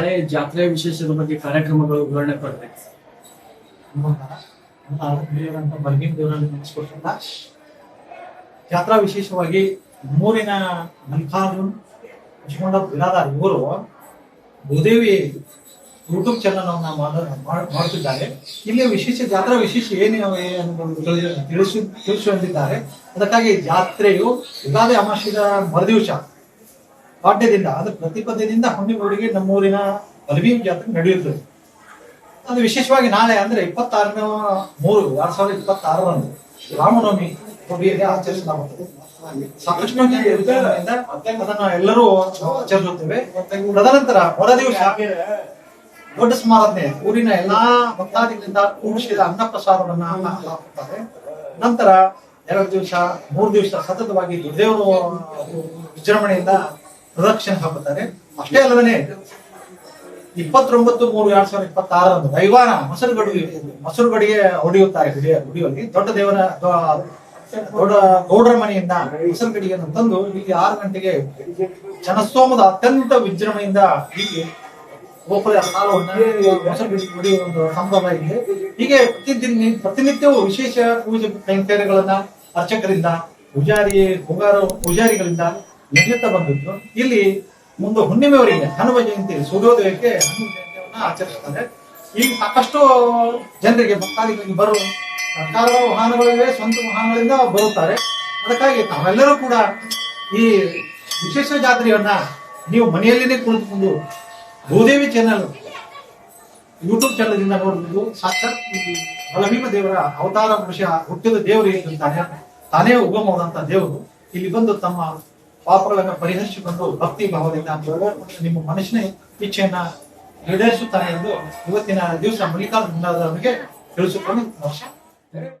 ನಾಳೆ ಜಾತ್ರೆ ವಿಶೇಷದ ಬಗ್ಗೆ ಕಾರ್ಯಕ್ರಮಗಳು ವಿವರಣೆ ಕೊಡ್ಬೇಕು. ಬರ್ಗಿನ ದೇವರಲ್ಲಿ ನಮಸ್ಕೊಟ್ಟಿಲ್ಲ. ಜಾತ್ರಾ ವಿಶೇಷವಾಗಿ ಮೂರಿನ ಮಲ್ಲಿಕಾರ್ಜುನ್ ಹಚ್ಕೊಂಡ ಬಿರಾದಾರ್ ಇವರು ಭೂದೇವಿ ಯೂಟ್ಯೂಬ್ ಚಾನಲ್ ಅನ್ನ ಮಾಡುತ್ತಿದ್ದಾರೆ. ಇಲ್ಲಿ ವಿಶೇಷ ಜಾತ್ರಾ ವಿಶೇಷ ಏನು ತಿಳಿಸುವಂತಿದ್ದಾರೆ. ಅದಕ್ಕಾಗಿ ಜಾತ್ರೆಯು ಯುಗಾದಿ ಅಮಾವಾಸ್ಯದ ಮರುದಿವಸ ಪಾಡ್ಯದಿಂದ ಅದು ಪ್ರತಿಪದ್ಯದಿಂದ ಹುಣ್ಣಿಮೂರಿಗೆ ನಮ್ಮೂರಿನ ಬಲಭೀಮ್ ಜಾತ್ರೆ ನಡೆಯುತ್ತದೆ. ಅದು ವಿಶೇಷವಾಗಿ ನಾಳೆ ಅಂದ್ರೆ 26/3/2026 ರಾಮನವಮಿ ಕೊಡಿಯಲ್ಲಿ ಆಚರಿಸಲಾಗುತ್ತದೆ. ಸಾಕಷ್ಟು ಜನರಿಂದ ಅದನ್ನು ಎಲ್ಲರೂ ಆಚರಿಸುತ್ತೇವೆ. ತದನಂತರ ಹೊರ ದಿವಸ ದೊಡ್ಡ ಸಮಾರಾಧನೆ ಊರಿನ ಎಲ್ಲಾ ಭಕ್ತಾದಿಗಳಿಂದ ಕೂಡಿಸಿದ ಅನ್ನ ಪ್ರಸಾದವನ್ನ ಹಾಕುತ್ತಾರೆ. ನಂತರ 2 ದಿವಸ 3 ದಿವಸ ಸತತವಾಗಿ ದೇವರು ವಿಜೃಂಭಣೆಯಿಂದ ಪ್ರದಕ್ಷಿಣೆ ಹಾಕುತ್ತಾರೆ. ಅಷ್ಟೇ ಅಲ್ಲದೆ 29/3/2026 ರವಿವಾರ ಮೊಸರುಗಡಿಗೆ ಹೊಡೆಯುತ್ತಾರೆ. ಗುಡಿಯಲ್ಲಿ ದೊಡ್ಡ ದೇವರ ದೊಡ್ಡ ಗೌಡರ ಮನೆಯಿಂದ ಮೊಸರುಗಡಿಯನ್ನು ತಂದು ಇಲ್ಲಿ 6 ಗಂಟೆಗೆ ಜನಸ್ತೋಮದ ಅತ್ಯಂತ ವಿಜೃಂಭಣೆಯಿಂದ ಹೀಗೆ ಗೋಪುರ ಮೊಸರುಗಡಿ ಹೊಡೆಯುವ ಒಂದು ಸಂಭ್ರಮ ಇದೆ. ಹೀಗೆ ಪ್ರತಿನಿತ್ಯವೂ ವಿಶೇಷ ಪೂಜೆ ಕೈಂಕರ್ಯಗಳನ್ನ ಅರ್ಚಕರಿಂದ ಪೂಜಾರಿಗಳಿಂದ ನಡೆಯುತ್ತಾ ಬಂದಿದ್ದು. ಇಲ್ಲಿ ಮುಂದೆ ಹುಣ್ಣಿಮೆವರೆಗೆ ಹನುಮ ಜಯಂತಿ ಸೂರ್ಯೋದಯಕ್ಕೆ ಹನುಮ ಜಯಂತಿಯನ್ನ ಆಚರಿಸುತ್ತಾರೆ. ಈಗ ಸಾಕಷ್ಟು ಜನರಿಗೆ ಭಕ್ತಾದಿಗಳಿಗೆ ಬರುವ ಸರ್ಕಾರದ ವಾಹನಗಳಿವೆ, ಸ್ವಂತ ವಾಹನಗಳಿಂದ ಬರುತ್ತಾರೆ. ಅದಕ್ಕಾಗಿ ತಾವೆಲ್ಲರೂ ಕೂಡ ಈ ವಿಶೇಷ ಜಾತ್ರೆಯನ್ನ ನೀವು ಮನೆಯಲ್ಲಿನೇ ಕುಳಿತುಕೊಂಡು ಭೂದೇವಿ ಚಾನಲ್ ಯೂಟ್ಯೂಬ್ ಚಾನಲ್ ಇಂದ ನೋಡಬಹುದು. ಸಾಕ್ಷಾತ್ ಬಲಭೀಮ ದೇವರ ಅವತಾರ ಪುರುಷ ಹುಟ್ಟಿದ ದೇವರು ಇರ್ತಾನೆ, ತಾನೇ ಉಗಮವಾದಂತ ದೇವರು ಇಲ್ಲಿ ಬಂದು ತಮ್ಮ ಪಾಪಗಳನ್ನು ಪರಿಹರಿಸಿಕೊಂಡು ಭಕ್ತಿ ಭಾವದಿಂದ ನಿಮ್ಮ ಮನಸ್ಸಿನ ಇಚ್ಛೆಯನ್ನ ಈಡೇರಿಸುತ್ತಾನೆ ಎಂದು ಇವತ್ತಿನ ದಿವಸ ಮಲ್ಲಿಕಾರ್ಜುನ ತಿಳಿಸಿಕೊಂಡು